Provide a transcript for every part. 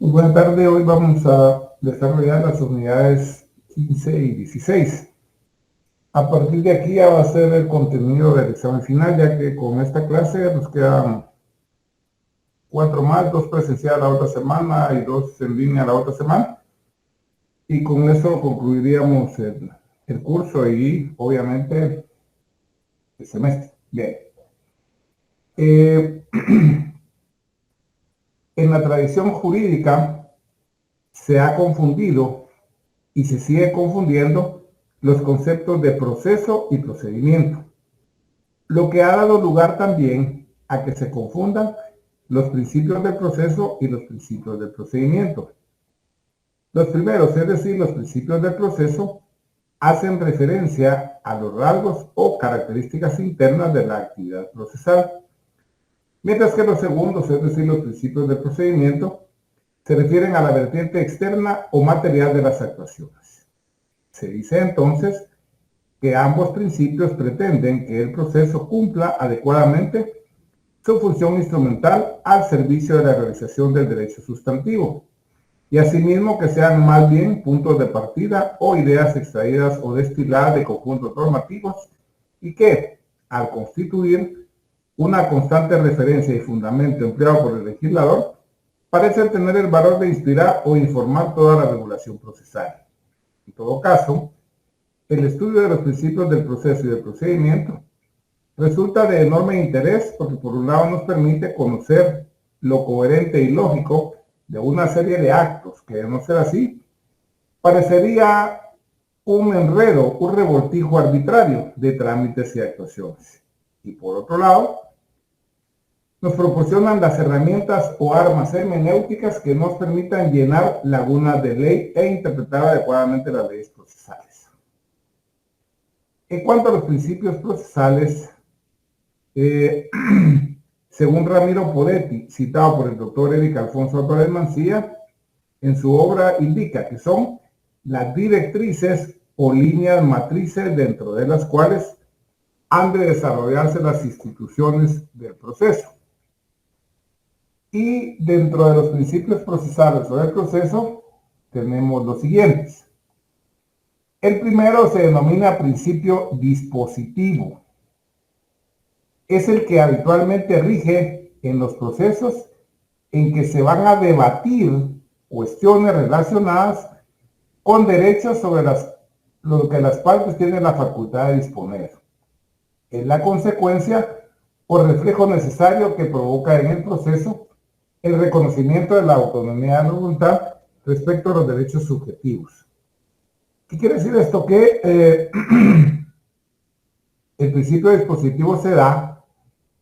Muy buena tarde, hoy vamos a desarrollar las unidades 15 y 16. A partir de aquí ya va a ser el contenido del examen final, ya que con esta clase nos quedan 4 más, 2 presenciales la otra semana y 2 en línea la otra semana. Y con eso concluiríamos el curso y obviamente el semestre. Bien. En la tradición jurídica se ha confundido y se sigue confundiendo los conceptos de proceso y procedimiento, lo que ha dado lugar también a que se confundan los principios del proceso y los principios del procedimiento. Los primeros, es decir, los principios del proceso, hacen referencia a los rasgos o características internas de la actividad procesal, mientras que los segundos, es decir, los principios del procedimiento, se refieren a la vertiente externa o material de las actuaciones. Se dice entonces que ambos principios pretenden que el proceso cumpla adecuadamente su función instrumental al servicio de la realización del derecho sustantivo, y asimismo que sean más bien puntos de partida o ideas extraídas o destiladas de conjuntos normativos y que, al constituir una constante referencia y fundamento empleado por el legislador, parecen tener el valor de inspirar o informar toda la regulación procesal. En todo caso, el estudio de los principios del proceso y del procedimiento resulta de enorme interés porque por un lado nos permite conocer lo coherente y lógico de una serie de actos que, de no ser así, parecería un enredo, un revoltijo arbitrario de trámites y actuaciones. Y por otro lado, nos proporcionan las herramientas o armas hermenéuticas que nos permitan llenar lagunas de ley e interpretar adecuadamente las leyes procesales. En cuanto a los principios procesales, según Ramiro Podetti, citado por el doctor Eric Alfonso Álvarez Mancilla, en su obra indica que son las directrices o líneas matrices dentro de las cuales han de desarrollarse las instituciones del proceso. Y dentro de los principios procesales o del proceso tenemos los siguientes. El primero se denomina principio dispositivo. Es el que habitualmente rige en los procesos en que se van a debatir cuestiones relacionadas con derechos sobre lo que las partes tienen la facultad de disponer. Es la consecuencia o reflejo necesario que provoca en el proceso el reconocimiento de la autonomía de la voluntad respecto a los derechos subjetivos. ¿Qué quiere decir esto? Que el principio dispositivo se da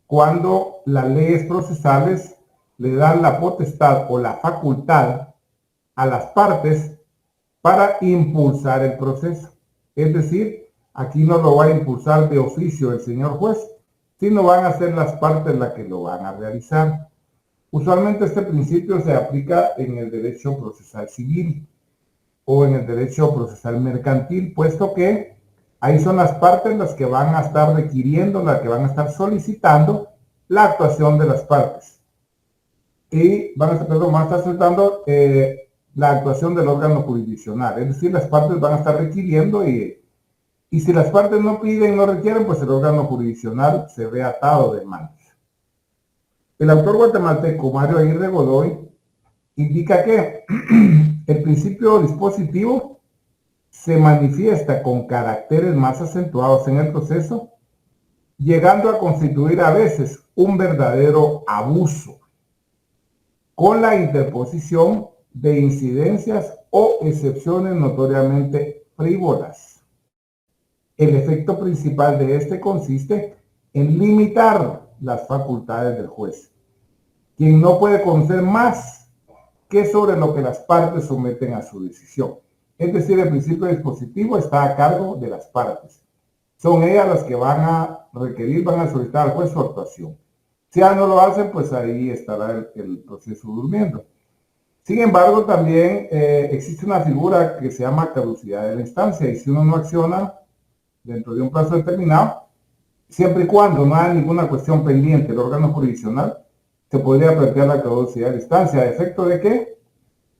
cuando las leyes procesales le dan la potestad o la facultad a las partes para impulsar el proceso. Es decir, aquí no lo va a impulsar de oficio el señor juez, sino van a ser las partes las que lo van a realizar. Usualmente este principio se aplica en el derecho procesal civil o en el derecho procesal mercantil, puesto que ahí son las partes las que van a estar requiriendo, las que van a estar solicitando la actuación de las partes. Y van a estar solicitando la actuación del órgano jurisdiccional. Es decir, las partes van a estar requiriendo y si las partes no piden, no requieren, pues el órgano jurisdiccional se ve atado de manos. El autor guatemalteco Mario Aguirre Godoy indica que el principio dispositivo se manifiesta con caracteres más acentuados en el proceso, llegando a constituir a veces un verdadero abuso, con la interposición de incidencias o excepciones notoriamente frívolas. El efecto principal de este consiste en limitar las facultades del juez, quien no puede conocer más que sobre lo que las partes someten a su decisión. Es decir, el principio dispositivo está a cargo de las partes. Son ellas las que van a requerir, van a solicitar al juez su actuación. Si ya no lo hacen, pues ahí estará el proceso durmiendo. Sin embargo, también existe una figura que se llama caducidad de la instancia, y si uno no acciona dentro de un plazo determinado, siempre y cuando no haya ninguna cuestión pendiente del órgano jurisdiccional, se podría plantear la caducidad de la instancia, ¿a efecto de qué?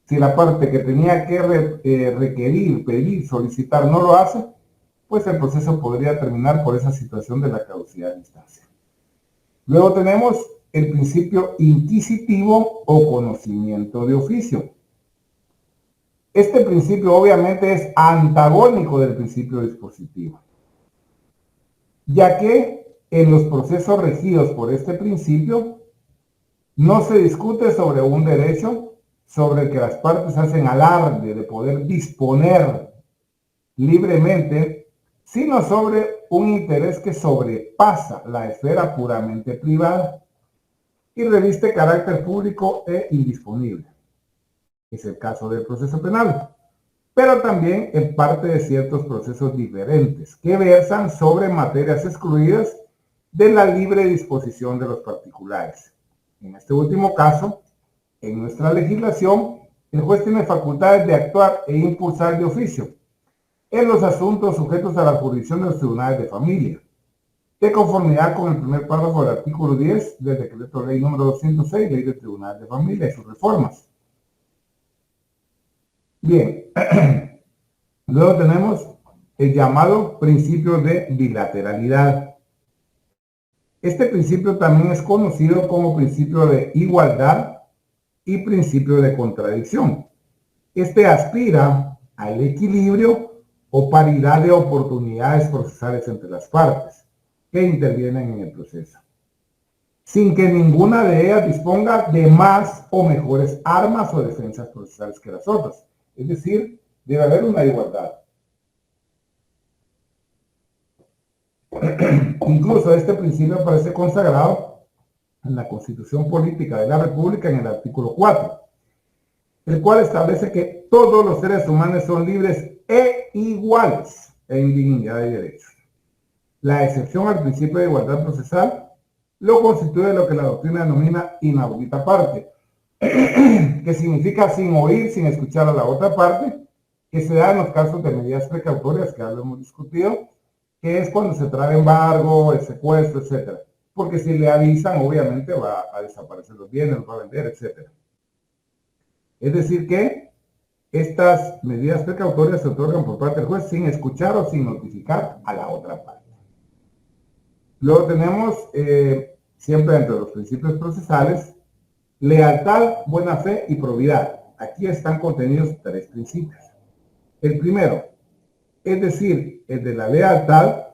Si la parte que tenía que requerir, pedir, solicitar no lo hace, pues el proceso podría terminar por esa situación de la caducidad de instancia. Luego tenemos el principio inquisitivo o conocimiento de oficio. Este principio obviamente es antagónico del principio dispositivo, ya que en los procesos regidos por este principio no se discute sobre un derecho sobre el que las partes hacen alarde de poder disponer libremente, sino sobre un interés que sobrepasa la esfera puramente privada y reviste carácter público e indisponible. Es el caso del proceso penal, pero también en parte de ciertos procesos diferentes que versan sobre materias excluidas de la libre disposición de los particulares. En este último caso, en nuestra legislación, el juez tiene facultades de actuar e impulsar de oficio en los asuntos sujetos a la jurisdicción de los tribunales de familia, de conformidad con el primer párrafo del artículo 10 del decreto ley número 206, ley del tribunal de familia y sus reformas. Bien, luego tenemos el llamado principio de bilateralidad. Este principio también es conocido como principio de igualdad y principio de contradicción. Este aspira al equilibrio o paridad de oportunidades procesales entre las partes que intervienen en el proceso, sin que ninguna de ellas disponga de más o mejores armas o defensas procesales que las otras. Es decir, debe haber una igualdad. Incluso este principio aparece consagrado en la Constitución Política de la República en el artículo 4, el cual establece que todos los seres humanos son libres e iguales en dignidad y derechos. La excepción al principio de igualdad procesal lo constituye lo que la doctrina denomina inaudita parte, que significa sin oír, sin escuchar a la otra parte, que se da en los casos de medidas precautorias, que ya lo hemos discutido, que es cuando se trae embargo, el secuestro, etc. Porque si le avisan, obviamente va a desaparecer los bienes, los va a vender, etc. Es decir que estas medidas precautorias se otorgan por parte del juez sin escuchar o sin notificar a la otra parte. Luego tenemos, siempre entre los principios procesales, lealtad, buena fe y probidad. Aquí están contenidos tres principios. El primero, es decir, el de la lealtad,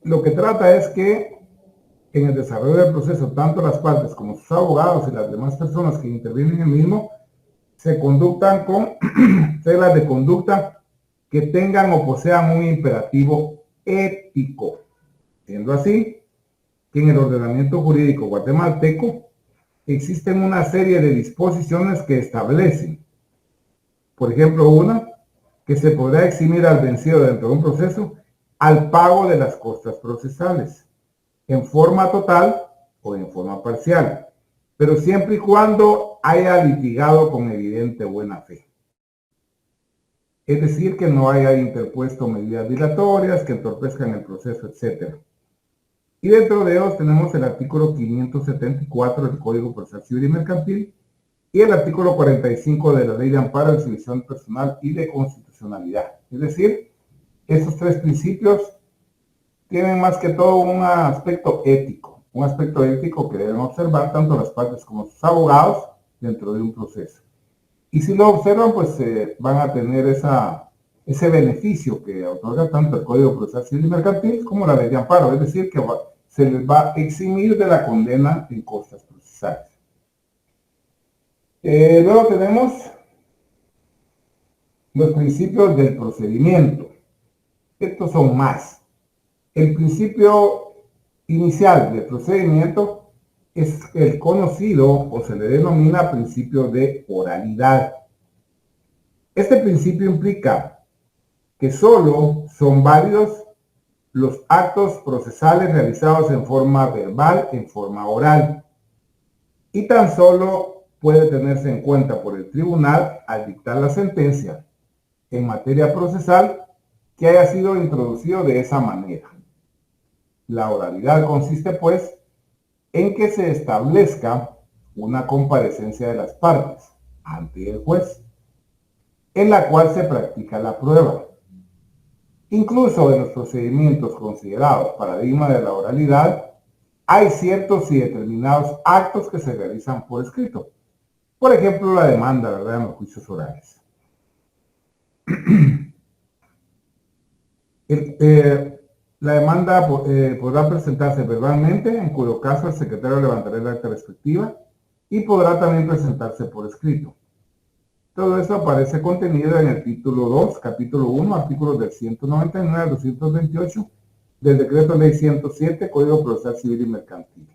lo que trata es que en el desarrollo del proceso, tanto las partes como sus abogados y las demás personas que intervienen en el mismo, se conduzcan con reglas de conducta que tengan o posean un imperativo ético. Siendo así, que en el ordenamiento jurídico guatemalteco existen una serie de disposiciones que establecen, por ejemplo, una, que se podrá eximir al vencido dentro de un proceso al pago de las costas procesales, en forma total o en forma parcial, pero siempre y cuando haya litigado con evidente buena fe. Es decir, que no haya interpuesto medidas dilatorias que entorpezcan el proceso, etc. Y dentro de ellos tenemos el artículo 574 del Código Procesal Civil y Mercantil y el artículo 45 de la Ley de Amparo de Exhibición Personal y de Constitucionalidad. Es decir, esos tres principios tienen más que todo un aspecto ético que deben observar tanto las partes como sus abogados dentro de un proceso. Y si lo observan, pues van a tener ese beneficio que otorga tanto el Código Procesal Civil y Mercantil como la Ley de Amparo, es decir, que se les va a eximir de la condena en costas procesales. Luego tenemos los principios del procedimiento. Estos son más. El principio inicial del procedimiento es el conocido o se le denomina principio de oralidad. Este principio implica que solo son válidos los actos procesales realizados en forma verbal, en forma oral, y tan solo puede tenerse en cuenta por el tribunal al dictar la sentencia en materia procesal que haya sido introducido de esa manera. La oralidad consiste, pues, en que se establezca una comparecencia de las partes ante el juez, en la cual se practica la prueba. Incluso en los procedimientos considerados paradigma de la oralidad, hay ciertos y determinados actos que se realizan por escrito. Por ejemplo, la demanda, ¿verdad?, en los juicios orales. La demanda podrá presentarse verbalmente, en cuyo caso el secretario levantará el acta respectiva, y podrá también presentarse por escrito. Todo eso aparece contenido en el título 2, capítulo 1, artículos del 199 al 228 del Decreto Ley 107, Código Procesal Civil y Mercantil.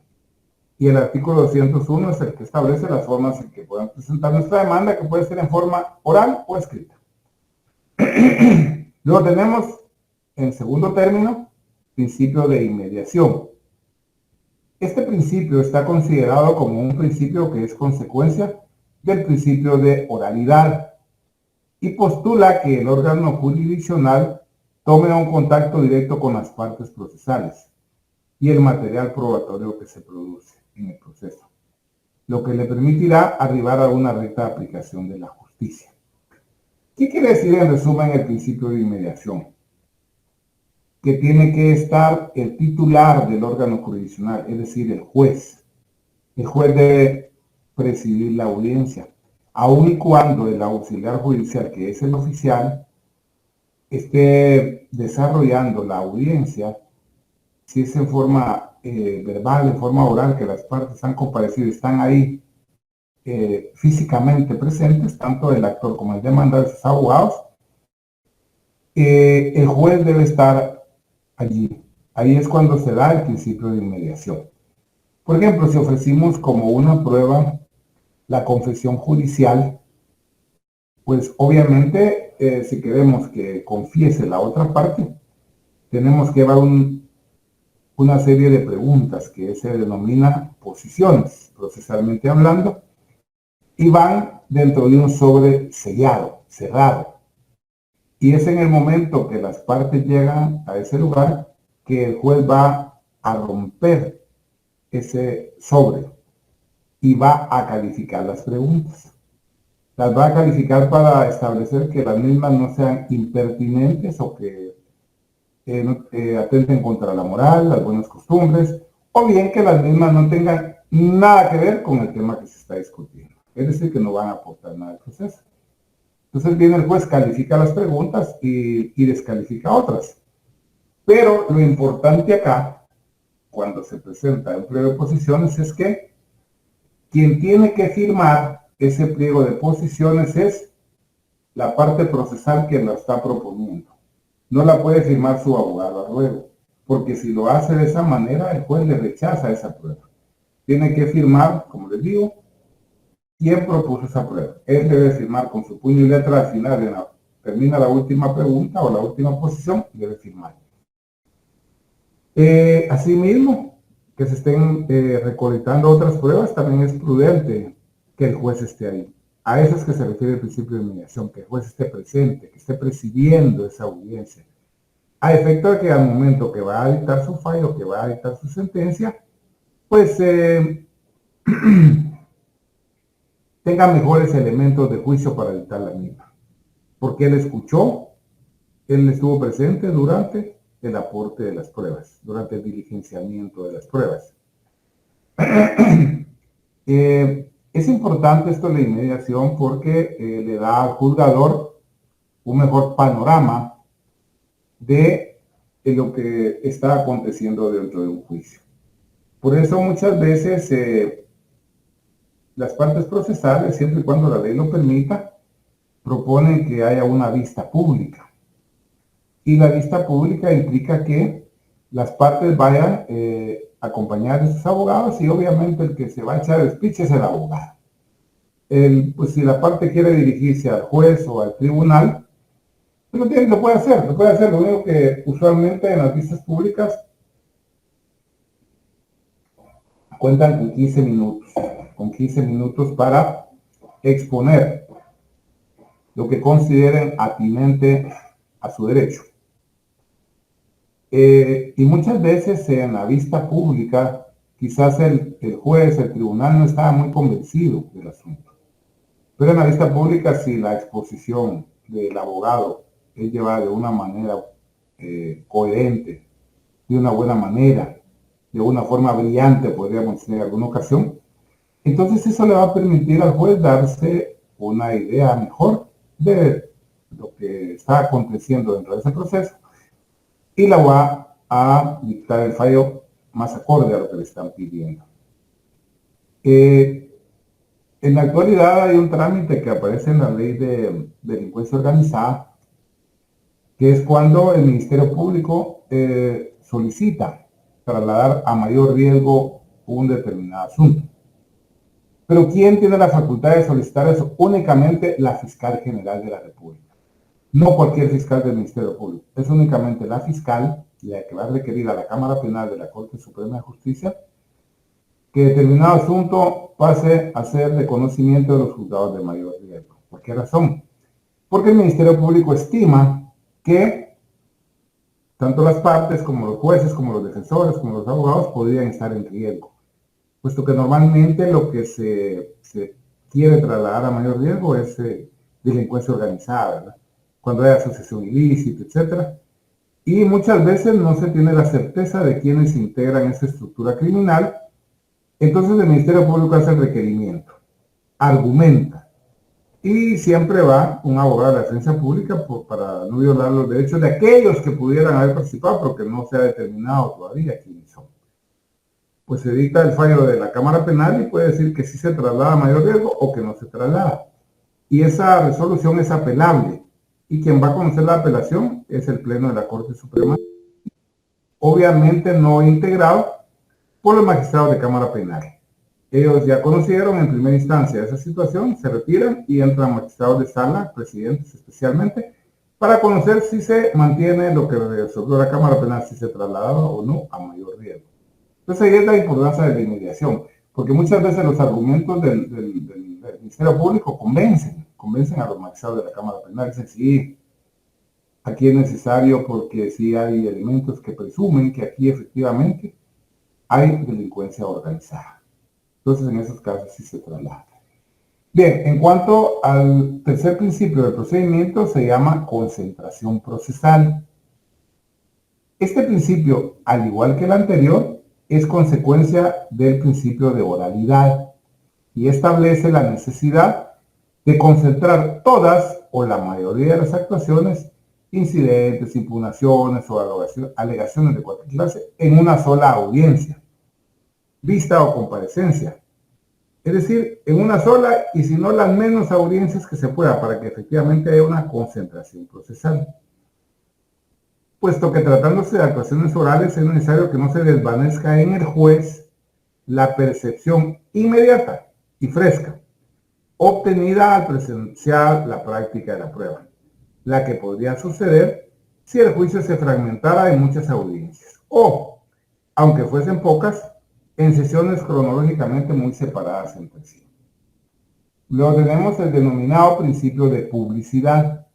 Y el artículo 201 es el que establece las formas en que podemos presentar nuestra demanda, que puede ser en forma oral o escrita. Luego tenemos, en segundo término, principio de inmediación. Este principio está considerado como un principio que es consecuencia del principio de oralidad y postula que el órgano jurisdiccional tome un contacto directo con las partes procesales y el material probatorio que se produce en el proceso, lo que le permitirá arribar a una recta aplicación de la justicia. ¿Qué quiere decir en resumen el principio de inmediación? Que tiene que estar el titular del órgano jurisdiccional, es decir, el juez. El juez debe presidir la audiencia, aun y cuando el auxiliar judicial, que es el oficial, esté desarrollando la audiencia, si es en forma verbal, en forma oral, que las partes han comparecido y están ahí físicamente presentes, tanto el actor como el demandado de sus abogados, el juez debe estar allí. Ahí es cuando se da el principio de inmediación. Por ejemplo, si ofrecimos como una prueba la confesión judicial, pues obviamente si queremos que confiese la otra parte, tenemos que llevar una serie de preguntas que se denomina posiciones, procesalmente hablando, y van dentro de un sobre sellado, cerrado. Y es en el momento que las partes llegan a ese lugar que el juez va a romper ese sobre y va a calificar las preguntas. Las va a calificar para establecer que las mismas no sean impertinentes o que atenten contra la moral, las buenas costumbres, o bien que las mismas no tengan nada que ver con el tema que se está discutiendo. Es decir, que no van a aportar nada al proceso. Entonces viene el juez, califica las preguntas y descalifica otras. Pero lo importante acá, cuando se presenta el pliego de posiciones, es que quien tiene que firmar ese pliego de posiciones es la parte procesal que lo está proponiendo. No la puede firmar su abogado a ruego, porque si lo hace de esa manera, el juez le rechaza esa prueba. Tiene que firmar, como les digo, quien propuso esa prueba. Él debe firmar con su puño y letra al final, termina la última pregunta o la última posición, debe firmar. Asimismo, que se estén recolectando otras pruebas, también es prudente que el juez esté ahí. A eso es que se refiere el principio de inmediación, que el juez esté presente, que esté presidiendo esa audiencia, a efecto de que al momento que va a dictar su fallo, que va a dictar su sentencia, pues tenga mejores elementos de juicio para dictar la misma. Porque él escuchó, él estuvo presente durante el aporte de las pruebas, durante el diligenciamiento de las pruebas. Es importante esto de la inmediación porque le da al juzgador un mejor panorama de lo que está aconteciendo dentro de un juicio. Por eso muchas veces las partes procesales, siempre y cuando la ley lo permita, proponen que haya una vista pública. Y la vista pública implica que las partes vayan acompañadas de sus abogados y obviamente el que se va a echar el speech es el abogado. Pues si la parte quiere dirigirse al juez o al tribunal, pues lo puede hacer. Lo único que usualmente en las vistas públicas cuentan con 15 minutos para exponer lo que consideren atinente a su derecho. Y muchas veces en la vista pública quizás el juez, el tribunal no estaba muy convencido del asunto. Pero en la vista pública, si la exposición del abogado es llevada de una manera coherente, de una buena manera, de una forma brillante, podríamos decir en alguna ocasión, entonces eso le va a permitir al juez darse una idea mejor de lo que está aconteciendo dentro de ese proceso y la va a dictar el fallo más acorde a lo que le están pidiendo. En la actualidad hay un trámite que aparece en la ley de delincuencia organizada, que es cuando el Ministerio Público solicita trasladar a mayor riesgo un determinado asunto. Pero ¿quién tiene la facultad de solicitar eso? Únicamente la Fiscal General de la República. No cualquier fiscal del Ministerio Público. Es únicamente la fiscal, la que va a requerir a la Cámara Penal de la Corte Suprema de Justicia, que determinado asunto pase a ser de conocimiento de los juzgados de mayor riesgo. ¿Por qué razón? Porque el Ministerio Público estima que tanto las partes como los jueces, como los defensores, como los abogados podrían estar en riesgo, puesto que normalmente lo que se quiere trasladar a mayor riesgo es delincuencia organizada, ¿verdad? Cuando hay asociación ilícita, etc. Y muchas veces no se tiene la certeza de quiénes integran esa estructura criminal. Entonces el Ministerio Público hace el requerimiento, argumenta, y siempre va un abogado de la defensa pública para no violar los derechos de aquellos que pudieran haber participado, pero que no se ha determinado todavía quiénes son. Pues se dicta el fallo de la Cámara Penal y puede decir que sí se traslada a mayor riesgo o que no se traslada. Y esa resolución es apelable. Y quien va a conocer la apelación es el Pleno de la Corte Suprema, obviamente no integrado por los magistrados de Cámara Penal. Ellos ya conocieron en primera instancia esa situación, se retiran y entran magistrados de sala, presidentes especialmente, para conocer si se mantiene lo que resolvió la Cámara Penal, si se trasladaba o no a mayor riesgo. Entonces ahí es la importancia de la inmediación, porque muchas veces los argumentos del Ministerio Público convencen a los magistrados de la Cámara Penal. Dicen, sí, aquí es necesario porque sí hay elementos que presumen que aquí efectivamente hay delincuencia organizada. Entonces en esos casos sí se traslada. Bien, en cuanto al tercer principio del procedimiento, se llama concentración procesal. Este principio, al igual que el anterior, es consecuencia del principio de oralidad y establece la necesidad de concentrar todas o la mayoría de las actuaciones, incidentes, impugnaciones o alegaciones de cualquier clase en una sola audiencia, vista o comparecencia. Es decir, en una sola y si no las menos audiencias que se pueda para que efectivamente haya una concentración procesal. Puesto que tratándose de actuaciones orales es necesario que no se desvanezca en el juez la percepción inmediata y fresca obtenida al presenciar la práctica de la prueba, la que podría suceder si el juicio se fragmentara en muchas audiencias o, aunque fuesen pocas, en sesiones cronológicamente muy separadas entre sí. Luego tenemos el denominado principio de publicidad.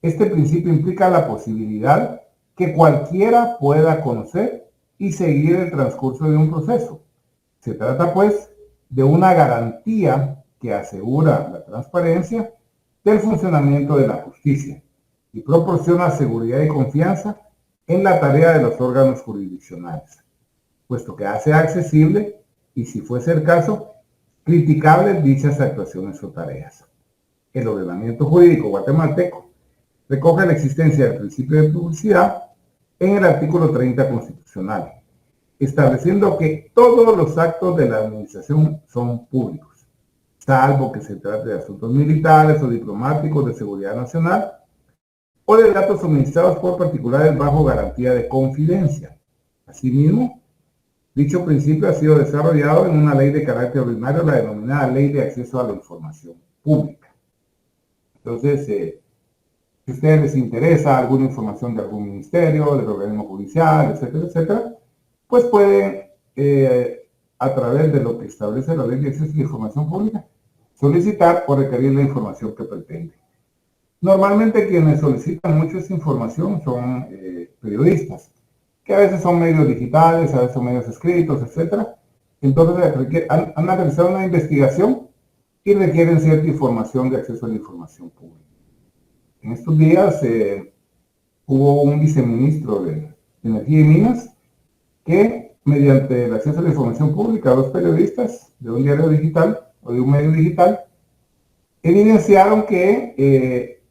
Este principio implica la posibilidad que cualquiera pueda conocer y seguir el transcurso de un proceso. Se trata, pues, de una garantía que asegura la transparencia del funcionamiento de la justicia y proporciona seguridad y confianza en la tarea de los órganos jurisdiccionales, puesto que hace accesible y, si fuese el caso, criticables dichas actuaciones o tareas. El ordenamiento jurídico guatemalteco recoge la existencia del principio de publicidad en el artículo 30 constitucional, estableciendo que todos los actos de la administración son públicos, salvo que se trate de asuntos militares o diplomáticos de seguridad nacional o de datos suministrados por particulares bajo garantía de confidencia. Asimismo, dicho principio ha sido desarrollado en una ley de carácter ordinario, la denominada Ley de Acceso a la Información Pública. Entonces, si a ustedes les interesa alguna información de algún ministerio, del organismo judicial, etcétera, etcétera, pues pueden, a través de lo que establece la Ley de Acceso a la Información Pública, solicitar o requerir la información que pretenden. Normalmente quienes solicitan mucho esa información son periodistas, que a veces son medios digitales, a veces son medios escritos, etcétera, Entonces han realizado una investigación y requieren cierta información de acceso a la información pública. En estos días hubo un viceministro de Energía y Minas que, mediante el acceso a la información pública a dos periodistas de un diario digital o de un medio digital, evidenciaron que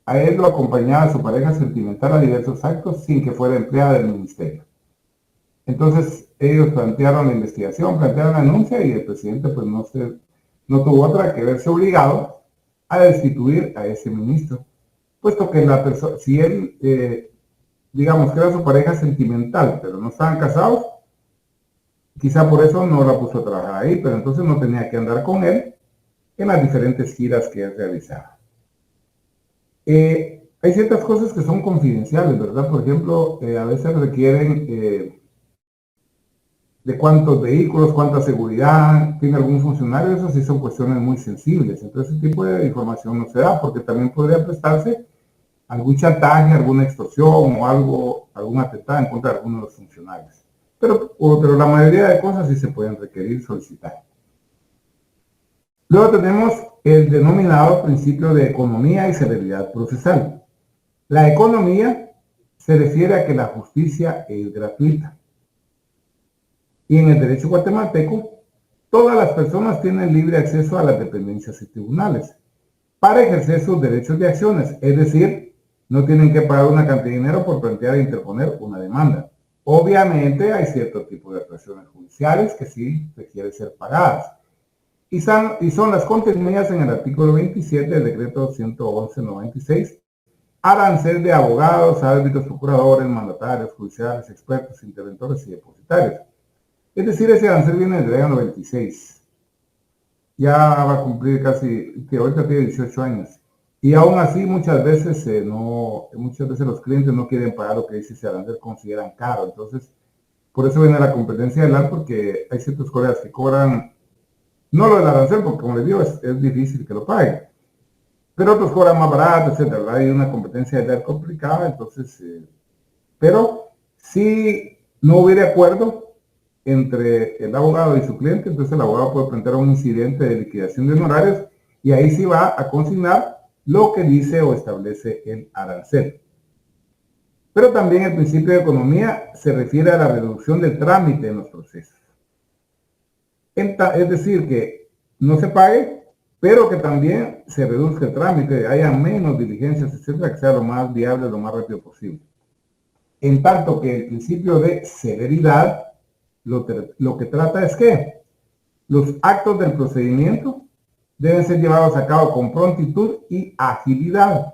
a él lo acompañaba su pareja sentimental a diversos actos sin que fuera empleada del ministerio. Entonces ellos plantearon la investigación, plantearon la denuncia y el presidente pues no tuvo otra que verse obligado a destituir a ese ministro, puesto que la persona, si él, digamos que era su pareja sentimental, pero no estaban casados, quizá por eso no la puso a trabajar ahí, pero entonces no tenía que andar con él en las diferentes giras que él realizaba. Hay ciertas cosas que son confidenciales, ¿verdad? Por ejemplo, a veces requieren de cuántos vehículos, cuánta seguridad tiene algún funcionario, eso sí son cuestiones muy sensibles. Entonces, ese tipo de información no se da, porque también podría prestarse algún chantaje, alguna extorsión o algún atentado en contra de algunos de los funcionarios. Pero la mayoría de cosas sí se pueden requerir, solicitar. Luego tenemos el denominado principio de economía y celeridad procesal. La economía se refiere a que la justicia es gratuita. Y en el derecho guatemalteco, todas las personas tienen libre acceso a las dependencias y tribunales para ejercer sus derechos de acciones, es decir, no tienen que pagar una cantidad de dinero por plantear e interponer una demanda. Obviamente hay cierto tipo de actuaciones judiciales que sí requieren ser pagadas y son las contenidas en el artículo 27 del decreto 111/96, arancel de abogados, árbitros, procuradores, mandatarios, judiciales, expertos, interventores y depositarios. Es decir, ese arancel viene del año 96. Ya va a cumplir casi, que ahorita tiene 18 años. Y aún así, muchas veces los clientes no quieren pagar lo que dice ese arancel, consideran caro. Entonces, por eso viene la competencia del LAN, porque hay ciertos colegas que cobran, no lo del arancel, porque como les digo, es difícil que lo paguen. Pero otros cobran más barato, etcétera. Hay una competencia del LAN complicada, entonces, pero si no hubiera acuerdo entre el abogado y su cliente, entonces el abogado puede plantear un incidente de liquidación de honorarios y ahí sí va a consignar lo que dice o establece el arancel. Pero también el principio de economía se refiere a la reducción del trámite en los procesos. Es decir, que no se pague, pero que también se reduzca el trámite, haya menos diligencias, etcétera, que sea lo más viable, lo más rápido posible. En tanto que el principio de celeridad lo que trata es que los actos del procedimiento deben ser llevados a cabo con prontitud y agilidad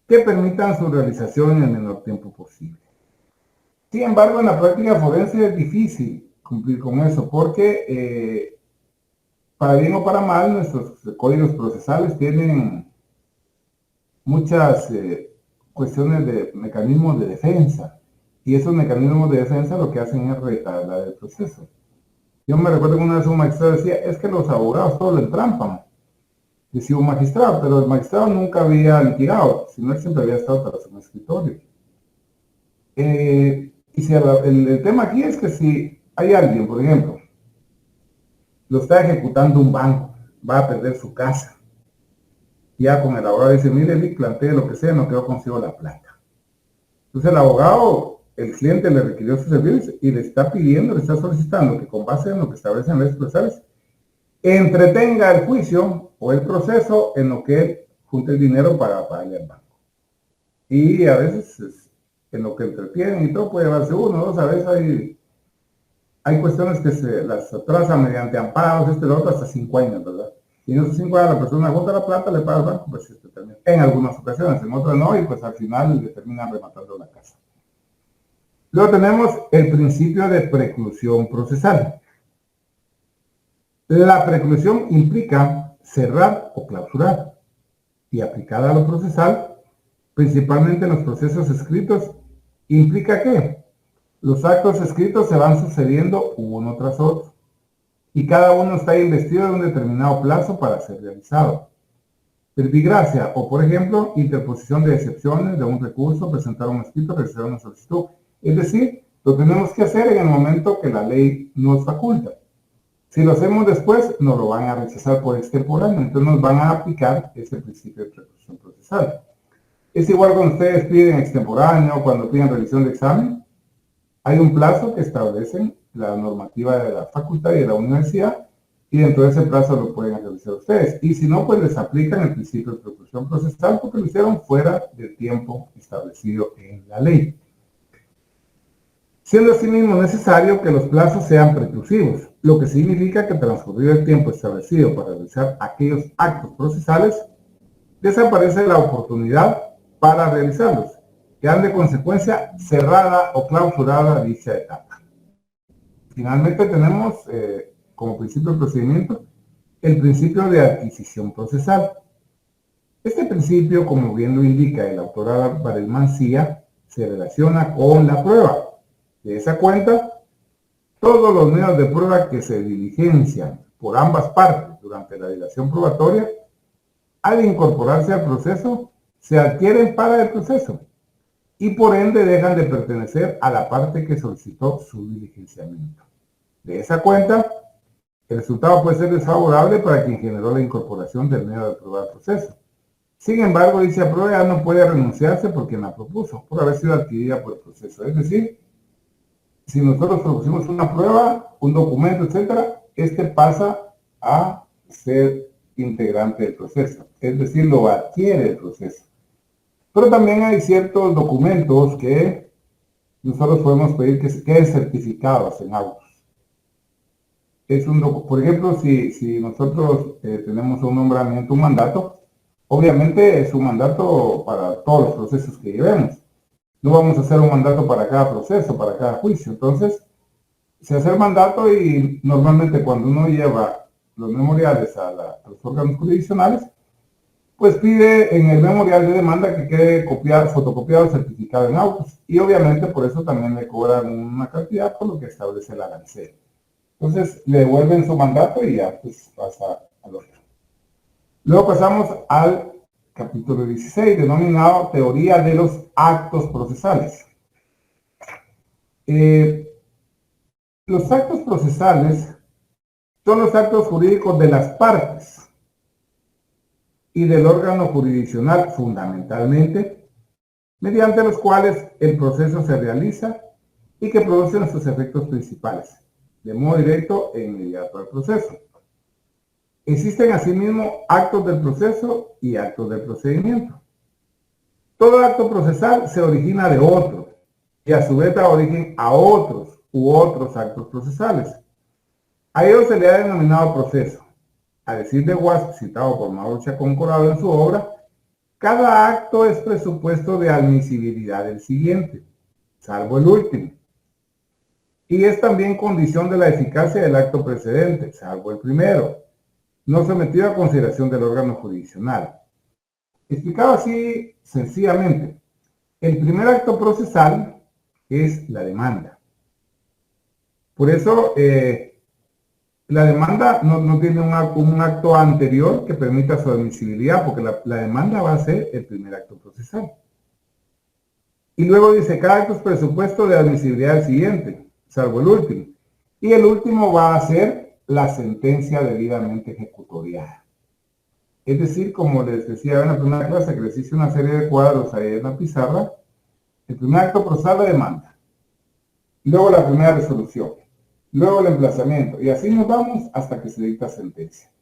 que permitan su realización en el menor tiempo posible. Sin embargo, en la práctica forense es difícil cumplir con eso porque, para bien o para mal, nuestros códigos procesales tienen muchas cuestiones de mecanismos de defensa. Y esos mecanismos de defensa lo que hacen es retardar el proceso. Yo me recuerdo que una vez un magistrado decía, es que los abogados todos le entrampan. Decía un magistrado, pero el magistrado nunca había litigado, sino él siempre había estado tras un escritorio. Y si el tema aquí es que si hay alguien, por ejemplo, lo está ejecutando un banco, va a perder su casa. Ya con el abogado dice, mire, Vic, plantee lo que sea, no quedó consigo la plata. Entonces el abogado, el cliente le requirió sus servicios y le está pidiendo, le está solicitando que con base en lo que establecen leyes procesales, entretenga el juicio o el proceso en lo que él junte el dinero para pagarle al banco. Y a veces en lo que entretienen y todo puede llevarse 1 o 2, a veces hay cuestiones que se las atrasan mediante amparos, lo otro, hasta 5 años, ¿verdad? Y en esos 5 años la persona junta la plata, le paga al banco, pues termina. En algunas ocasiones, en otras no, y pues al final le terminan rematando la casa. Luego tenemos el principio de preclusión procesal. La preclusión implica cerrar o clausurar, y aplicada a lo procesal, principalmente en los procesos escritos, implica que los actos escritos se van sucediendo uno tras otro, y cada uno está investido de un determinado plazo para ser realizado. Verbigracia, o por ejemplo, interposición de excepciones de un recurso, presentar un escrito, realizar una solicitud. Es decir, Lo tenemos que hacer en el momento que la ley nos faculta. Si lo hacemos después, nos lo van a rechazar por extemporáneo, entonces nos van a aplicar ese principio de preclusión procesal. Es igual cuando ustedes piden extemporáneo, cuando piden revisión de examen, hay un plazo que establecen la normativa de la facultad y de la universidad, y dentro de ese plazo lo pueden realizar ustedes. Y si no, pues les aplican el principio de preclusión procesal porque lo hicieron fuera del tiempo establecido en la ley. Siendo asimismo necesario que los plazos sean preclusivos, lo que significa que transcurrido el tiempo establecido para realizar aquellos actos procesales, desaparece la oportunidad para realizarlos, quedando de consecuencia cerrada o clausurada dicha etapa. Finalmente tenemos como principio de procedimiento el principio de adquisición procesal. Este principio, como bien lo indica el autor Álvaro Mancía, se relaciona con la prueba. De esa cuenta, todos los medios de prueba que se diligencian por ambas partes durante la dilación probatoria, al incorporarse al proceso, se adquieren para el proceso y por ende dejan de pertenecer a la parte que solicitó su diligenciamiento. De esa cuenta, el resultado puede ser desfavorable para quien generó la incorporación del medio de prueba al proceso. Sin embargo, dicha prueba no puede renunciarse por quien la propuso, por haber sido adquirida por el proceso. Es decir, si nosotros propusimos una prueba, un documento, etcétera, este pasa a ser integrante del proceso, es decir, lo adquiere el proceso. Pero también hay ciertos documentos que nosotros podemos pedir que queden certificados en autos. Por ejemplo, si nosotros tenemos un nombramiento, un mandato, obviamente es un mandato para todos los procesos que llevemos. No vamos a hacer un mandato para cada proceso, para cada juicio. Entonces, se hace el mandato y normalmente cuando uno lleva los memoriales a los órganos jurisdiccionales, pues pide en el memorial de demanda que quede fotocopiado, certificado en autos. Y obviamente por eso también le cobran una cantidad por lo que establece el arancel. Entonces, le devuelven su mandato y ya pues pasa al otro. Luego pasamos al capítulo 16, denominado Teoría de los actos procesales. Los actos procesales son los actos jurídicos de las partes y del órgano jurisdiccional fundamentalmente, mediante los cuales el proceso se realiza y que producen sus efectos principales, de modo directo e inmediato al proceso. Existen asimismo actos del proceso y actos del procedimiento. Todo acto procesal se origina de otro y a su vez da origen a otros u otros actos procesales. A ellos se le ha denominado proceso. A decir de Wasp, citado por Mauro Chacón Corado en su obra, cada acto es presupuesto de admisibilidad del siguiente, salvo el último. Y es también condición de la eficacia del acto precedente, salvo el primero, no sometido a consideración del órgano jurisdiccional. Explicado así sencillamente, el primer acto procesal es la demanda. Por eso, la demanda no tiene un acto anterior que permita su admisibilidad, porque la demanda va a ser el primer acto procesal. Y luego dice, cada acto es presupuesto de admisibilidad del siguiente, salvo el último. Y el último va a ser la sentencia debidamente ejecutoriada. Es decir, como les decía en la primera clase, que les hice una serie de cuadros ahí en la pizarra, el primer acto procesal, la demanda. Luego la primera resolución. Luego el emplazamiento. Y así nos vamos hasta que se dicta sentencia.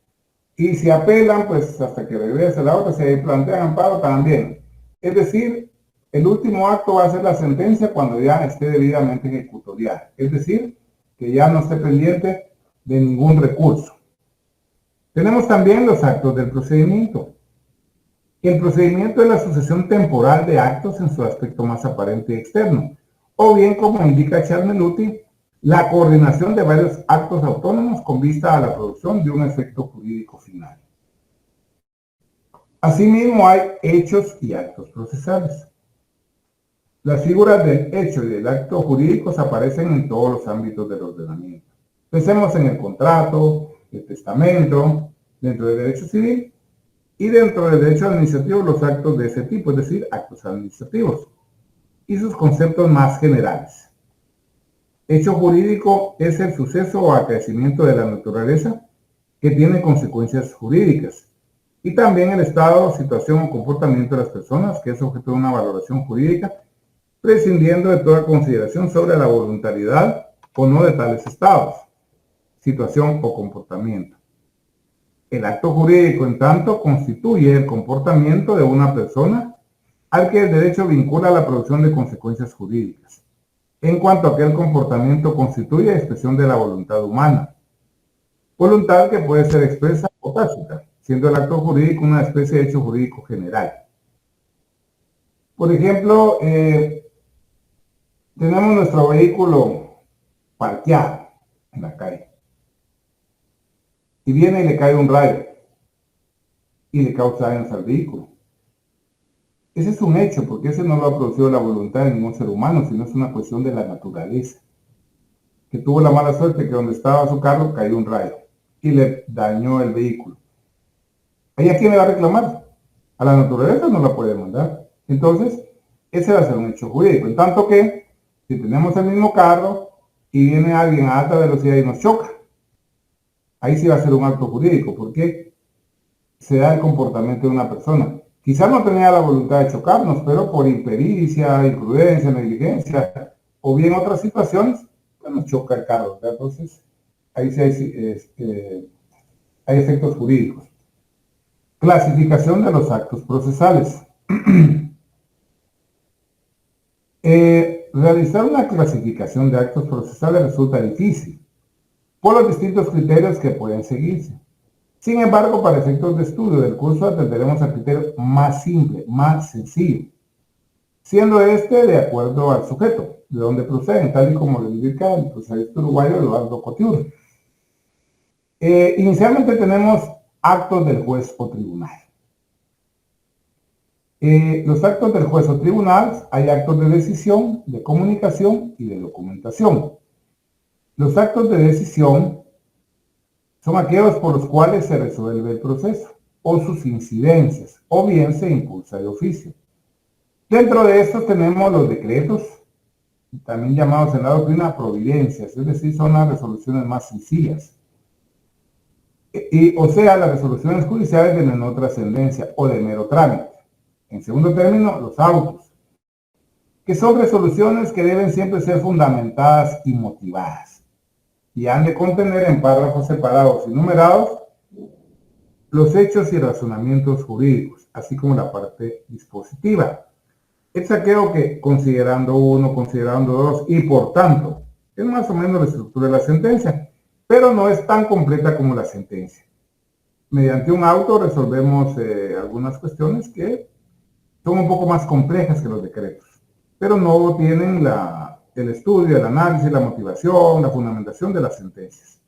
Y si apelan, pues hasta que regrese la otra, si ahí plantean amparo también. Es decir, el último acto va a ser la sentencia cuando ya esté debidamente ejecutoriada. Es decir, que ya no esté pendiente de ningún recurso. Tenemos también los actos del procedimiento. El procedimiento es la sucesión temporal de actos en su aspecto más aparente y externo, o bien, como indica Charneluti, la coordinación de varios actos autónomos con vista a la producción de un efecto jurídico final. Asimismo, hay hechos y actos procesales. Las figuras del hecho y del acto jurídicos aparecen en todos los ámbitos del ordenamiento. Pensemos en el contrato, el testamento, dentro del derecho civil y dentro del derecho administrativo los actos de ese tipo, es decir, actos administrativos y sus conceptos más generales. Hecho jurídico es el suceso o acaecimiento de la naturaleza que tiene consecuencias jurídicas. Y también el estado, situación o comportamiento de las personas, que es objeto de una valoración jurídica, prescindiendo de toda consideración sobre la voluntariedad o no de tales estados, situación o comportamiento. El acto jurídico, en tanto, constituye el comportamiento de una persona al que el derecho vincula la producción de consecuencias jurídicas, en cuanto a que el comportamiento constituye expresión de la voluntad humana. Voluntad que puede ser expresa o tácita, siendo el acto jurídico una especie de hecho jurídico general. Por ejemplo, tenemos nuestro vehículo parqueado en la calle y viene y le cae un rayo y le causa daños al vehículo. Ese es un hecho, porque ese no lo ha producido la voluntad de ningún ser humano, sino es una cuestión de la naturaleza, que tuvo la mala suerte que donde estaba su carro cayó un rayo y le dañó el vehículo. ¿Ahí a quién le va a reclamar? A la naturaleza no la puede mandar. Entonces, ese va a ser un hecho jurídico. En tanto que, si tenemos el mismo carro y viene alguien a alta velocidad y nos choca, ahí sí va a ser un acto jurídico, porque se da el comportamiento de una persona. Quizás no tenía la voluntad de chocarnos, pero por impericia, imprudencia, negligencia, o bien otras situaciones, pues nos choca el carro, ¿verdad? Entonces, ahí sí hay efectos jurídicos. Clasificación de los actos procesales. Realizar una clasificación de actos procesales resulta difícil por los distintos criterios que pueden seguirse. Sin embargo, para efectos de estudio del curso atenderemos al criterio más simple, más sencillo, siendo este de acuerdo al sujeto, de donde proceden, tal y como lo indica el procedimiento uruguayo Eduardo Couture. Inicialmente tenemos actos del juez o tribunal. Los actos del juez o tribunal, hay actos de decisión, de comunicación y de documentación. Los actos de decisión son aquellos por los cuales se resuelve el proceso, o sus incidencias, o bien se impulsa de oficio. Dentro de estos tenemos los decretos, también llamados en la doctrina providencias, es decir, son las resoluciones más sencillas. O sea, las resoluciones judiciales de menor trascendencia o de mero trámite. En segundo término, los autos, que son resoluciones que deben siempre ser fundamentadas y motivadas, y han de contener en párrafos separados y numerados los hechos y razonamientos jurídicos, así como la parte dispositiva. Es aquello que, considerando uno, considerando dos, y por tanto, es más o menos la estructura de la sentencia, pero no es tan completa como la sentencia. Mediante un auto resolvemos algunas cuestiones que son un poco más complejas que los decretos, pero no tienen el estudio, el análisis, la motivación, la fundamentación de las sentencias.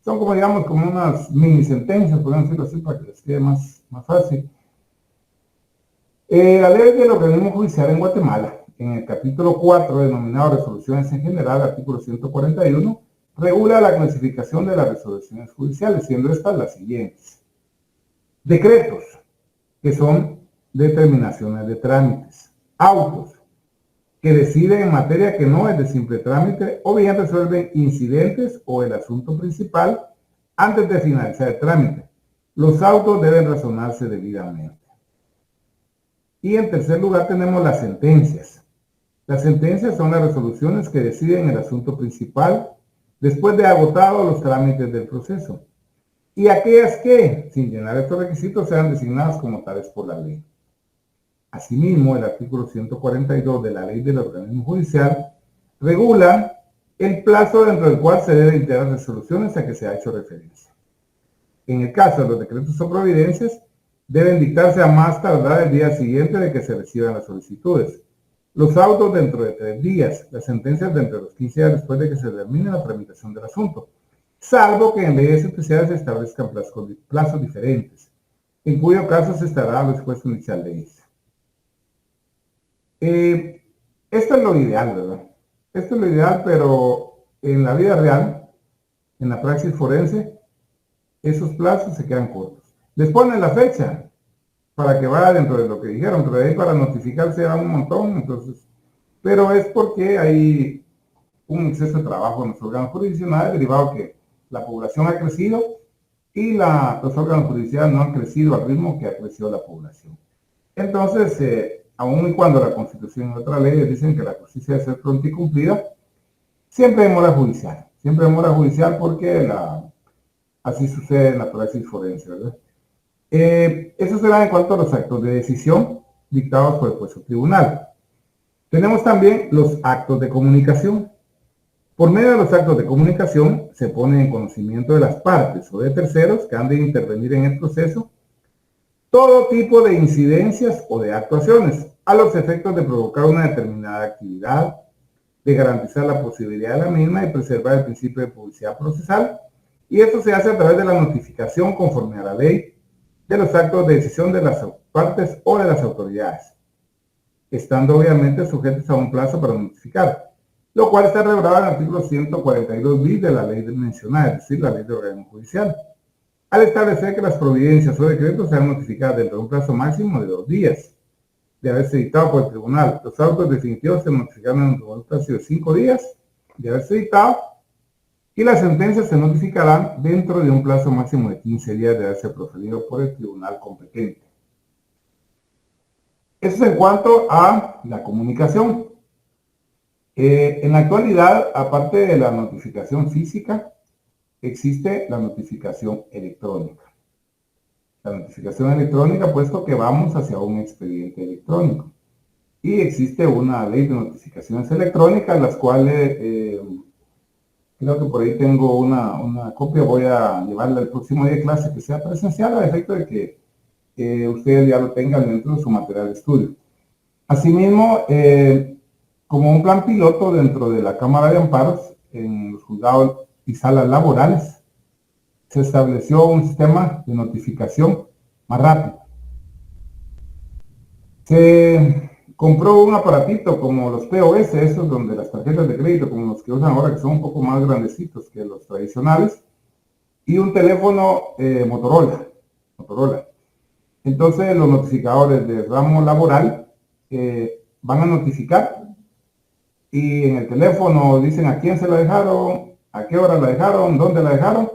Son como, digamos, como unas mini sentencias, podemos decirlo así, para que les quede más fácil. La ley del organismo judicial en Guatemala, en el capítulo 4, denominado Resoluciones en General, artículo 141, regula la clasificación de las resoluciones judiciales, siendo estas las siguientes. Decretos, que son determinaciones de trámites. Autos, que deciden en materia que no es de simple trámite o bien resuelven incidentes o el asunto principal antes de finalizar el trámite. Los autos deben razonarse debidamente. Y en tercer lugar tenemos las sentencias. Las sentencias son las resoluciones que deciden el asunto principal después de agotados los trámites del proceso, y aquellas que, sin llenar estos requisitos, sean designadas como tales por la ley. Asimismo, el artículo 142 de la Ley del Organismo Judicial regula el plazo dentro del cual se deben dictar las resoluciones a que se ha hecho referencia. En el caso de los decretos o providencias, deben dictarse a más tardar el día siguiente de que se reciban las solicitudes. Los autos dentro de 3 días, las sentencias dentro de los 15 días después de que se termine la tramitación del asunto, salvo que en leyes especiales se establezcan plazos diferentes, en cuyo caso se estará a lo dispuesto inicial de ellos. Esto es lo ideal, ¿verdad? Esto es lo ideal, pero en la vida real, en la praxis forense, esos plazos se quedan cortos. Les ponen la fecha para que vaya dentro de lo que dijeron, pero ahí para notificarse a un montón, entonces, pero es porque hay un exceso de trabajo en los órganos jurisdiccionales derivado que la población ha crecido y los órganos jurisdiccionales no han crecido al ritmo que ha crecido la población. Entonces, aun y cuando la Constitución y otras leyes dicen que la justicia debe ser pronta y cumplida, siempre demora judicial porque así sucede en la praxis forense, ¿verdad? Eso será en cuanto a los actos de decisión dictados por el juez o tribunal. Tenemos también los actos de comunicación. Por medio de los actos de comunicación se pone en conocimiento de las partes o de terceros que han de intervenir en el proceso todo tipo de incidencias o de actuaciones a los efectos de provocar una determinada actividad, de garantizar la posibilidad de la misma y preservar el principio de publicidad procesal. Y esto se hace a través de la notificación conforme a la ley de los actos de decisión de las partes o de las autoridades, estando obviamente sujetos a un plazo para notificar, lo cual está regulado en el artículo 142 bis de la ley mencionada, es decir, la ley de organismo judicial, al establecer que las providencias o decretos sean notificadas dentro de un plazo máximo de 2 días de haberse dictado por el tribunal. Los autos definitivos se notificarán en un plazo de 5 días de haberse dictado y las sentencias se notificarán dentro de un plazo máximo de 15 días de haberse proferido por el tribunal competente. Eso es en cuanto a la comunicación. En la actualidad, aparte de la notificación física, existe la notificación electrónica. La notificación electrónica, puesto que vamos hacia un expediente electrónico. Y existe una ley de notificaciones electrónicas, las cuales, creo que por ahí tengo una copia, voy a llevarla el próximo día de clase que sea presencial, a efecto de que ustedes ya lo tengan dentro de su material de estudio. Asimismo, como un plan piloto dentro de la Cámara de Amparos, en los juzgados y salas laborales, se estableció un sistema de notificación más rápido. Se compró un aparatito como los POS, esos donde las tarjetas de crédito, como los que usan ahora, que son un poco más grandecitos que los tradicionales, y un teléfono Motorola. Entonces los notificadores de ramo laboral van a notificar y en el teléfono dicen a quién se la dejaron, a qué hora la dejaron, dónde la dejaron,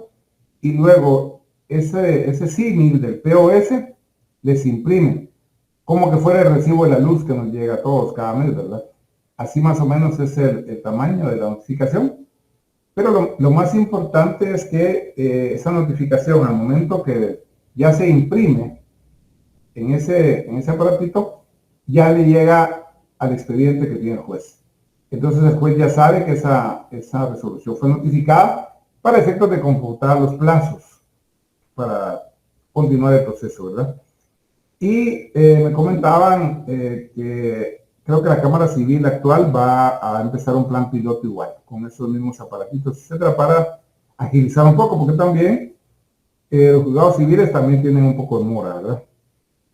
y luego ese símil del POS les imprime, como que fuera el recibo de la luz que nos llega a todos cada mes, ¿verdad? Así más o menos es el tamaño de la notificación. Pero lo más importante es que esa notificación, al momento que ya se imprime en ese aparatito, ya le llega al expediente que tiene el juez. Entonces el juez ya sabe que esa resolución fue notificada para efectos de computar los plazos para continuar el proceso, ¿verdad? Y me comentaban que creo que la Cámara Civil actual va a empezar un plan piloto igual, con esos mismos aparatitos, etcétera, para agilizar un poco, porque también los juzgados civiles también tienen un poco de mora, ¿verdad?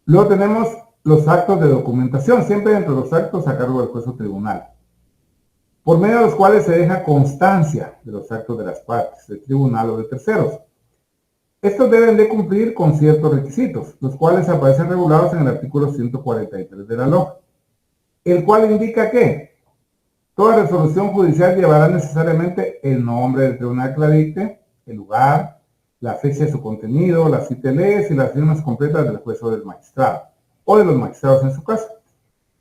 Luego tenemos los actos de documentación, siempre entre los actos a cargo del juez o tribunal, por medio de los cuales se deja constancia de los actos de las partes, del tribunal o de terceros. Estos deben de cumplir con ciertos requisitos, los cuales aparecen regulados en el artículo 143 de la LOJ, el cual indica que toda resolución judicial llevará necesariamente el nombre del tribunal que la dicte, el lugar, la fecha de su contenido, las ITLs y las firmas completas del juez o del magistrado, o de los magistrados en su caso,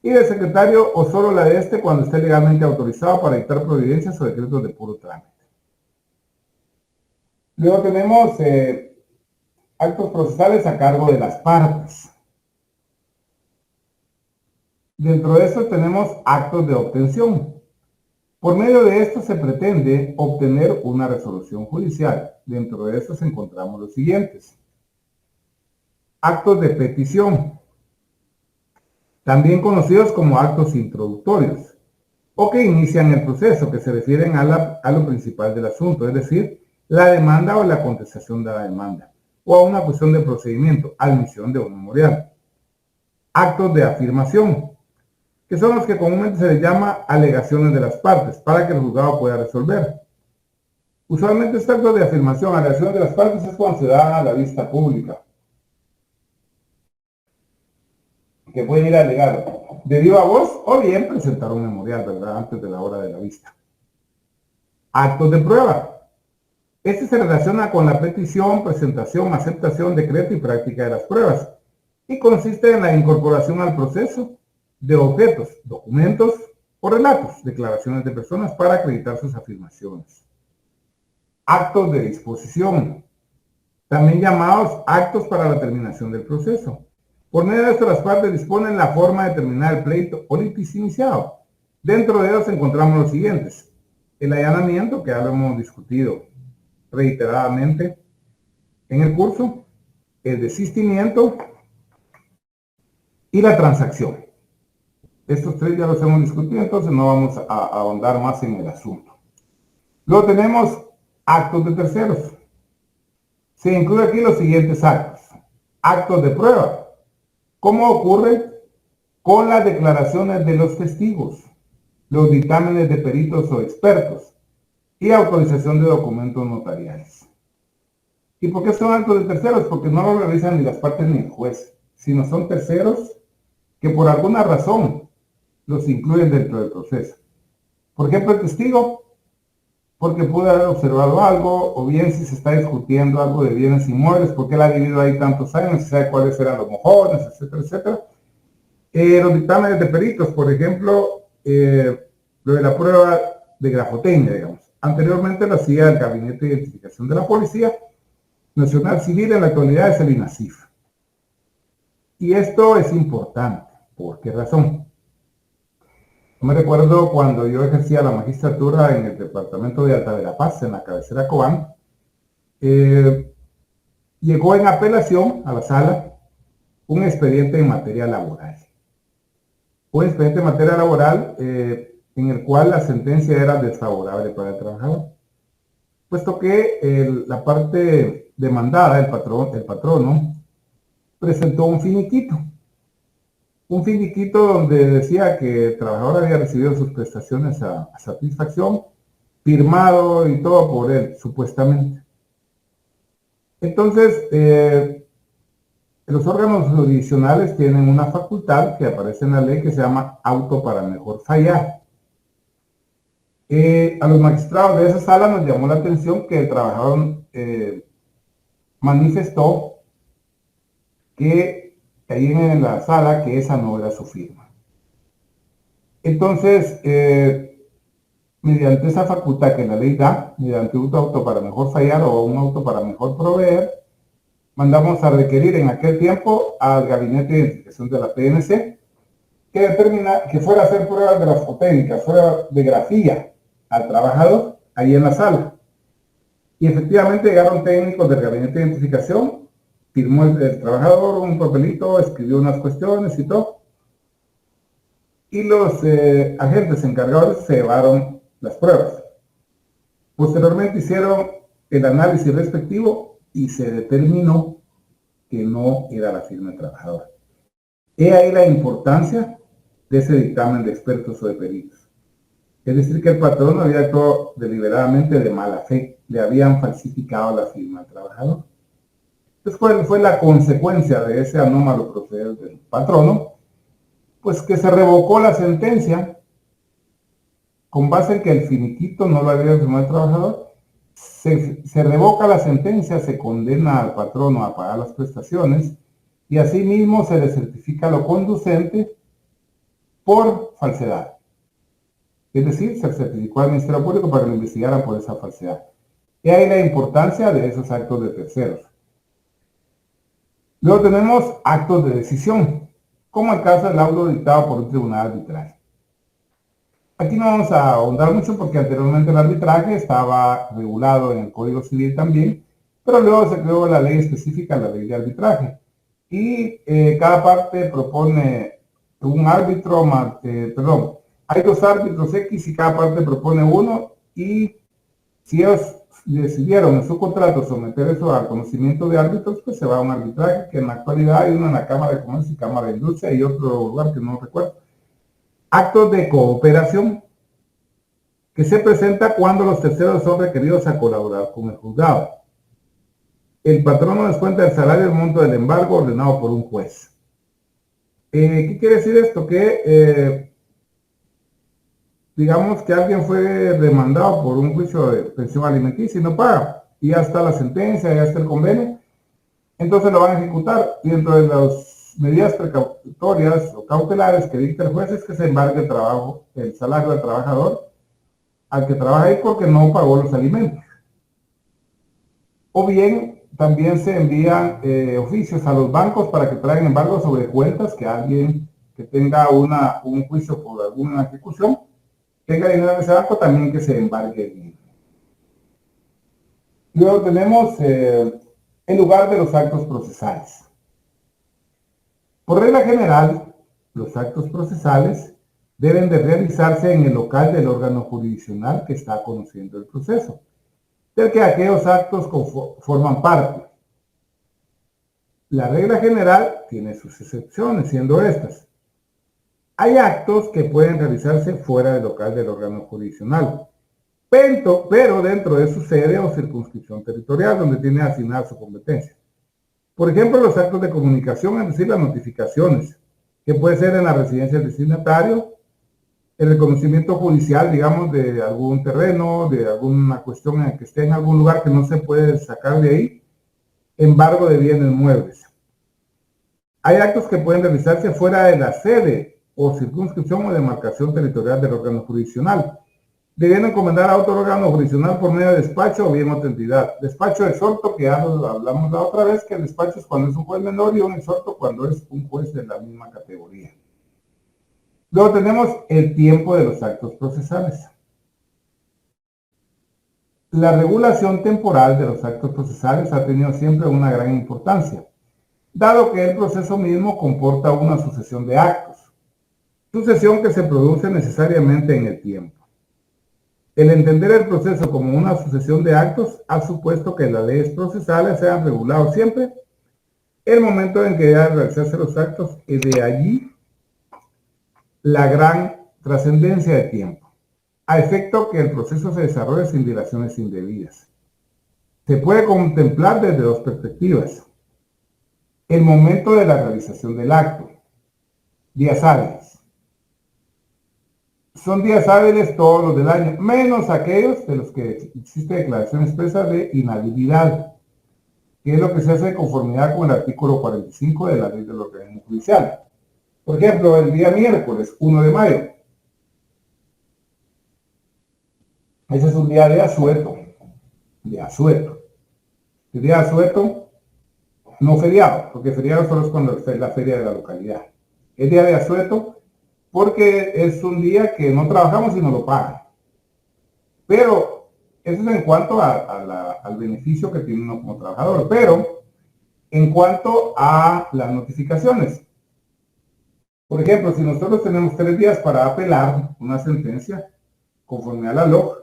y del secretario o solo la de este cuando esté legalmente autorizado para dictar providencias o decretos de puro trámite. Luego tenemos actos procesales a cargo de las partes. Dentro de eso tenemos actos de obtención. Por medio de esto se pretende obtener una resolución judicial. Dentro de estos encontramos los siguientes. Actos de petición, también conocidos como actos introductorios, o que inician el proceso, que se refieren a lo principal del asunto, es decir, la demanda o la contestación de la demanda, o a una cuestión de procedimiento, admisión de un memorial. Actos de afirmación, que son los que comúnmente se les llama alegaciones de las partes, para que el juzgado pueda resolver. Usualmente este acto de afirmación, alegaciones de las partes, es cuando se da a la vista pública, que puede ir a alegar de viva voz o bien presentar un memorial, ¿verdad?, antes de la hora de la vista. Actos de prueba. Este se relaciona con la petición, presentación, aceptación, decreto y práctica de las pruebas y consiste en la incorporación al proceso de objetos, documentos o relatos, declaraciones de personas para acreditar sus afirmaciones. Actos de disposición, también llamados actos para la terminación del proceso. Por medio de esto, las partes disponen la forma de terminar el pleito o litigio iniciado. Dentro de ellos encontramos los siguientes: el allanamiento, que ya lo hemos discutido reiteradamente en el curso, el desistimiento y la transacción. Estos tres ya los hemos discutido, entonces no vamos a ahondar más en el asunto. Luego tenemos actos de terceros. Se incluyen aquí los siguientes actos. Actos de prueba. ¿Cómo ocurre? Con las declaraciones de los testigos, los dictámenes de peritos o expertos y autorización de documentos notariales. ¿Y por qué son actos de terceros? Porque no lo realizan ni las partes ni el juez, sino son terceros que por alguna razón los incluyen dentro del proceso. Por ejemplo, el testigo, porque pudo haber observado algo, o bien si se está discutiendo algo de bienes inmuebles, porque él ha vivido ahí tantos años, y sabe cuáles eran los mojones, etcétera, etcétera. Los dictámenes de peritos, por ejemplo, lo de la prueba de grafotecnia, digamos. Anteriormente lo hacía el Gabinete de Identificación de la Policía Nacional Civil, en la actualidad es el INACIF. Y esto es importante. ¿Por qué razón? Yo me recuerdo cuando yo ejercía la magistratura en el departamento de Alta Verapaz, en la cabecera Cobán, llegó en apelación a la sala un expediente en materia laboral. Un expediente en materia laboral en el cual la sentencia era desfavorable para el trabajador, puesto que la parte demandada, el patrono, presentó un finiquito. Un finiquito donde decía que el trabajador había recibido sus prestaciones a satisfacción, firmado y todo por él, supuestamente. Entonces, los órganos jurisdiccionales tienen una facultad que aparece en la ley que se llama auto para mejor fallar. A los magistrados de esa sala nos llamó la atención que el trabajador manifestó que ahí en la sala que esa no era su firma. Entonces, mediante esa facultad que la ley da, mediante un auto para mejor fallar o un auto para mejor proveer, mandamos a requerir en aquel tiempo al Gabinete de Identificación de la PNC que determina que fuera a hacer pruebas grafotécnicas, pruebas de grafía al trabajador ahí en la sala. Y efectivamente llegaron técnicos del Gabinete de Identificación, firmó el trabajador un papelito, escribió unas cuestiones y todo. Y los agentes encargados se llevaron las pruebas. Posteriormente hicieron el análisis respectivo y se determinó que no era la firma del trabajador. He ahí la importancia de ese dictamen de expertos o de peritos. Es decir, que el patrón había actuado deliberadamente de mala fe, le habían falsificado la firma del trabajador. Entonces, ¿cuál fue la consecuencia de ese anómalo proceder del patrono? Pues que se revocó la sentencia con base en que el finiquito no lo había firmado el trabajador. Se revoca la sentencia, se condena al patrono a pagar las prestaciones y asimismo se le certifica lo conducente por falsedad. Es decir, se certificó al Ministerio Público para que lo investigaran por esa falsedad. Y ahí la importancia de esos actos de terceros. Luego tenemos actos de decisión, como el caso del laudo dictado por un tribunal arbitral. Aquí no vamos a ahondar mucho porque anteriormente el arbitraje estaba regulado en el Código Civil también, pero luego se creó la ley específica, la ley de arbitraje. Y cada parte propone un árbitro, hay dos árbitros X y cada parte propone uno, y si ellos decidieron en su contrato someter eso al conocimiento de árbitros, pues se va a un arbitraje, que en la actualidad hay uno en la Cámara de Comercio y Cámara de Industria y otro lugar que no recuerdo. Actos de cooperación, que se presenta cuando los terceros son requeridos a colaborar con el juzgado. El patrono descuenta el salario del monto del embargo ordenado por un juez. ¿Qué quiere decir esto? Que digamos que alguien fue demandado por un juicio de pensión alimenticia y no paga, y ya está la sentencia, ya está el convenio, entonces lo van a ejecutar, y dentro de las medidas precautorias o cautelares que dicta el juez es que se embargue el salario del trabajador al que trabaja ahí porque no pagó los alimentos. O bien también se envían oficios a los bancos para que traigan embargo sobre cuentas que alguien que tenga un juicio por alguna ejecución tenga dinero en ese banco, también que se embargue el dinero. Luego tenemos el lugar de los actos procesales. Por regla general, los actos procesales deben de realizarse en el local del órgano jurisdiccional que está conociendo el proceso, del que aquellos actos forman parte. La regla general tiene sus excepciones, siendo estas: hay actos que pueden realizarse fuera del local del órgano jurisdiccional, pero dentro de su sede o circunscripción territorial, donde tiene asignada su competencia. Por ejemplo, los actos de comunicación, es decir, las notificaciones, que puede ser en la residencia del destinatario, el reconocimiento judicial, digamos, de algún terreno, de alguna cuestión en la que esté en algún lugar que no se puede sacar de ahí, embargo de bienes muebles. Hay actos que pueden realizarse fuera de la sede o circunscripción o demarcación territorial del órgano jurisdiccional, debiendo encomendar a otro órgano jurisdiccional por medio de despacho o bien otra entidad. Despacho de exhorto, que ya lo hablamos la otra vez, que el despacho es cuando es un juez menor y un exhorto cuando es un juez de la misma categoría. Luego tenemos el tiempo de los actos procesales. La regulación temporal de los actos procesales ha tenido siempre una gran importancia, dado que el proceso mismo comporta una sucesión de actos, sucesión que se produce necesariamente en el tiempo. El entender el proceso como una sucesión de actos ha supuesto que las leyes procesales sean regulados siempre el momento en que deben realizarse los actos, y de allí la gran trascendencia de tiempo, a efecto que el proceso se desarrolle sin dilaciones indebidas. Se puede contemplar desde dos perspectivas: el momento de la realización del acto, días hábiles. Son días hábiles todos los del año, menos aquellos de los que existe declaración expresa de inhabilidad, que es lo que se hace de conformidad con el artículo 45 de la ley del organismo judicial. Por ejemplo, el día miércoles 1 de mayo. Ese es un día de asueto. De asueto. El día de asueto, no feriado, porque feriado solo es cuando es la feria de la localidad. El día de asueto, porque es un día que no trabajamos y nos lo pagan. Pero eso es en cuanto al beneficio que tiene uno como trabajador. Pero en cuanto a las notificaciones, por ejemplo, si nosotros tenemos 3 días para apelar una sentencia conforme a la LOG,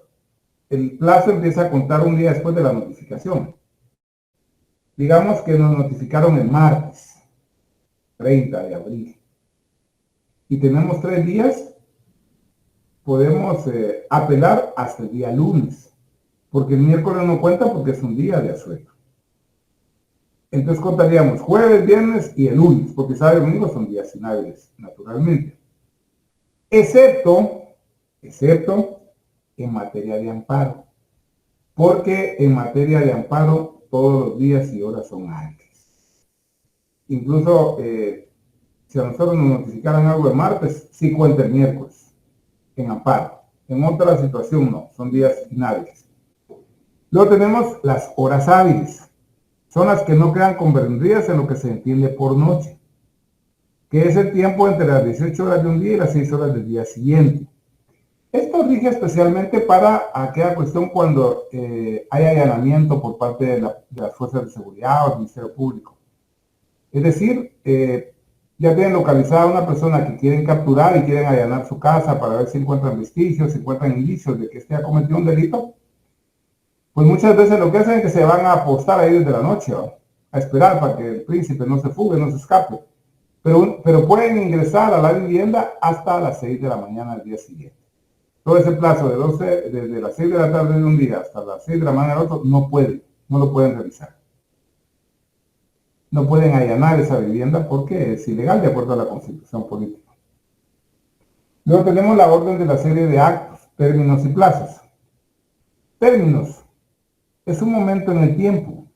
el plazo empieza a contar un día después de la notificación. Digamos que nos notificaron el martes 30 de abril y tenemos 3 días, podemos apelar hasta el día lunes, porque el miércoles no cuenta porque es un día de asueto. Entonces contaríamos jueves, viernes y el lunes, porque sábado y domingo son días inhábiles, naturalmente. Excepto en materia de amparo, porque en materia de amparo todos los días y horas son hábiles. Incluso si a nosotros nos notificaran algo el martes, sí cuenta el miércoles en amparo. En otra situación no, son días inhábiles. Luego tenemos las horas hábiles. Son las que no quedan comprendidas en lo que se entiende por noche, que es el tiempo entre las 18 horas de un día y las 6 horas del día siguiente. Esto rige especialmente para aquella cuestión cuando hay allanamiento por parte de las fuerzas de seguridad o del Ministerio Público. Es decir, ya tienen localizada a una persona que quieren capturar y quieren allanar su casa para ver si encuentran vestigios, si encuentran indicios de que este ha cometido un delito. Pues muchas veces lo que hacen es que se van a apostar ahí desde la noche, ¿no?, a esperar para que el príncipe no se fugue, no se escape. Pero pueden ingresar a la vivienda hasta las 6 de la mañana del día siguiente. Todo ese plazo desde las 6 de la tarde de un día hasta las 6 de la mañana del otro, no lo pueden realizar. No pueden allanar esa vivienda porque es ilegal de acuerdo a la Constitución política. Luego tenemos la orden de la serie de actos, términos y plazos. Términos. Es un momento en el tiempo,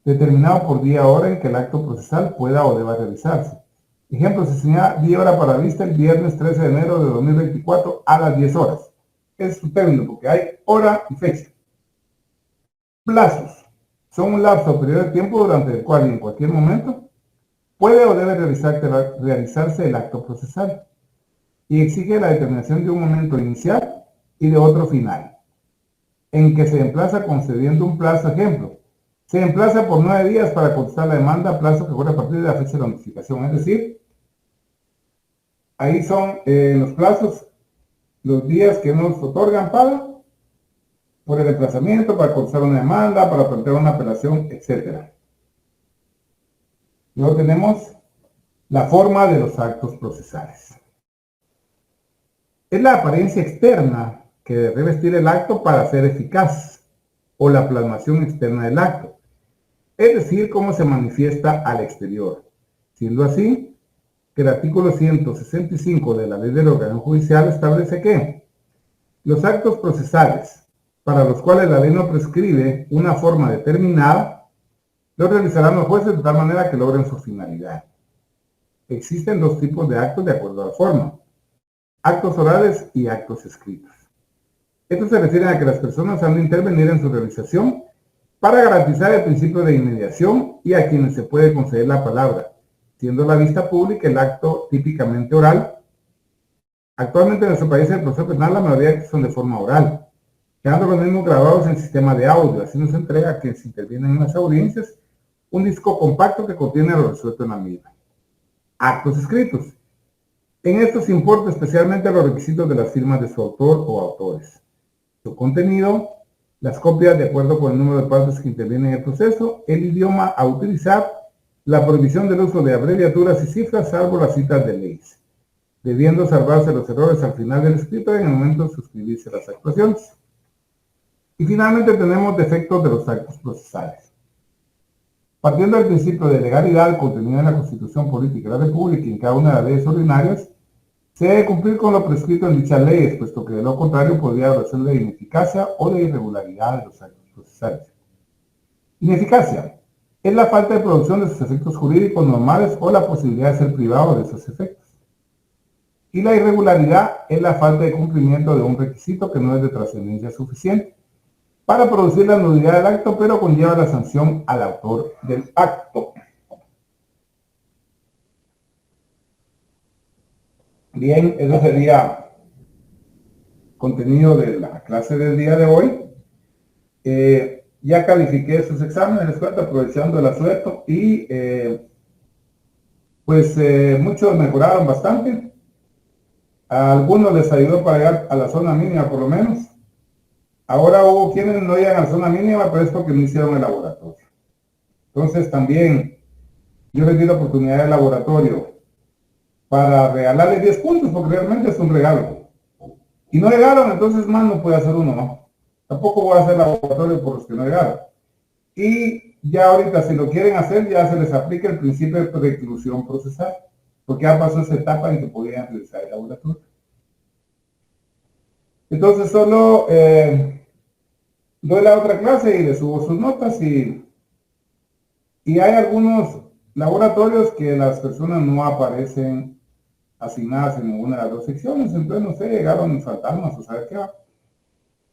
determinado por día o hora en que el acto procesal pueda o deba realizarse. Ejemplo, se señala día hora para vista el viernes 13 de enero de 2024 a las 10 horas. Es su término, porque hay hora y fecha. Plazos. Son un lapso o periodo de tiempo durante el cual y en cualquier momento puede o debe realizarse el acto procesal y exige la determinación de un momento inicial y de otro final, en que se emplaza concediendo un plazo. Ejemplo, se emplaza por 9 días para contestar la demanda, plazo que corre a partir de la fecha de la notificación. Es decir, ahí son los plazos, los días que nos otorgan por el emplazamiento, para contestar una demanda, para plantear una apelación, etc. Luego tenemos la forma de los actos procesales. Es la apariencia externa que debe vestir el acto para ser eficaz, o la plasmación externa del acto, es decir, cómo se manifiesta al exterior. Siendo así, que el artículo 165 de la Ley del Órgano Judicial establece que los actos procesales, para los cuales la ley no prescribe una forma determinada, los realizarán los jueces de tal manera que logren su finalidad. Existen dos tipos de actos de acuerdo a la forma: actos orales y actos escritos. Estos se refieren a que las personas han de intervenir en su realización para garantizar el principio de inmediación y a quienes se puede conceder la palabra, siendo la vista pública el acto típicamente oral. Actualmente en nuestro país, el proceso penal, la mayoría de actos son de forma oral, quedando los mismos grabados en sistema de audio. Así nos entrega a quienes intervienen en las audiencias un disco compacto que contiene lo resuelto en la misma. Actos escritos. En estos importa especialmente los requisitos de las firmas de su autor o autores, su contenido, las copias de acuerdo con el número de partes que intervienen en el proceso, el idioma a utilizar, la prohibición del uso de abreviaturas y cifras salvo las citas de leyes, debiendo salvarse los errores al final del escrito y en el momento de suscribirse las actuaciones. Y finalmente tenemos defectos de los actos procesales. Partiendo del principio de legalidad contenido en la Constitución Política de la República y en cada una de las leyes ordinarias, se debe cumplir con lo prescrito en dichas leyes, puesto que de lo contrario podría haber de ineficacia o de irregularidad de los actos procesales. Ineficacia es la falta de producción de sus efectos jurídicos normales o la posibilidad de ser privado de esos efectos. Y la irregularidad es la falta de cumplimiento de un requisito que no es de trascendencia suficiente para producir la nulidad del acto, pero conlleva la sanción al autor del acto. Bien, eso sería contenido de la clase del día de hoy. Ya califiqué sus exámenes, les cuento, aprovechando el asueto, y muchos mejoraron bastante. A algunos les ayudó para llegar a la zona mínima por lo menos. Ahora hubo quienes no llegan a la zona mínima, pero es porque no hicieron el laboratorio. Entonces también yo les di la oportunidad del laboratorio para regalarles 10 puntos, porque realmente es un regalo. Y no llegaron, entonces más no puede hacer uno, ¿no? Tampoco voy a hacer laboratorio por los que no llegaron. Y ya ahorita, si lo quieren hacer, ya se les aplica el principio de preclusión procesal, porque ya pasó esa etapa en que podían realizar el laboratorio. Entonces solo doy la otra clase y les subo sus notas, y hay algunos laboratorios que las personas no aparecen asignadas en ninguna de las dos secciones, entonces no sé, llegaron fantasmas o saber qué va.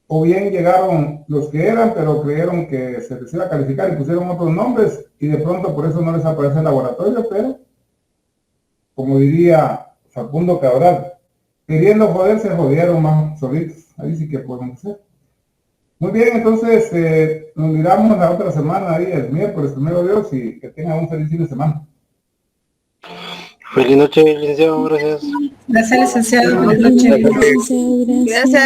O bien llegaron los que eran, pero creyeron que se les iba a calificar y pusieron otros nombres, y de pronto por eso no les aparece el laboratorio, pero, como diría Facundo Cabral, queriendo joder, se jodieron más solitos. Ahí sí que podemos hacer. Muy bien, entonces nos miramos la otra semana, ahí el miércoles, primero Dios, y que tengan un feliz fin de semana. Feliz noche, licenciado, gracias. Gracias, licenciado. Buenas noches. Gracias.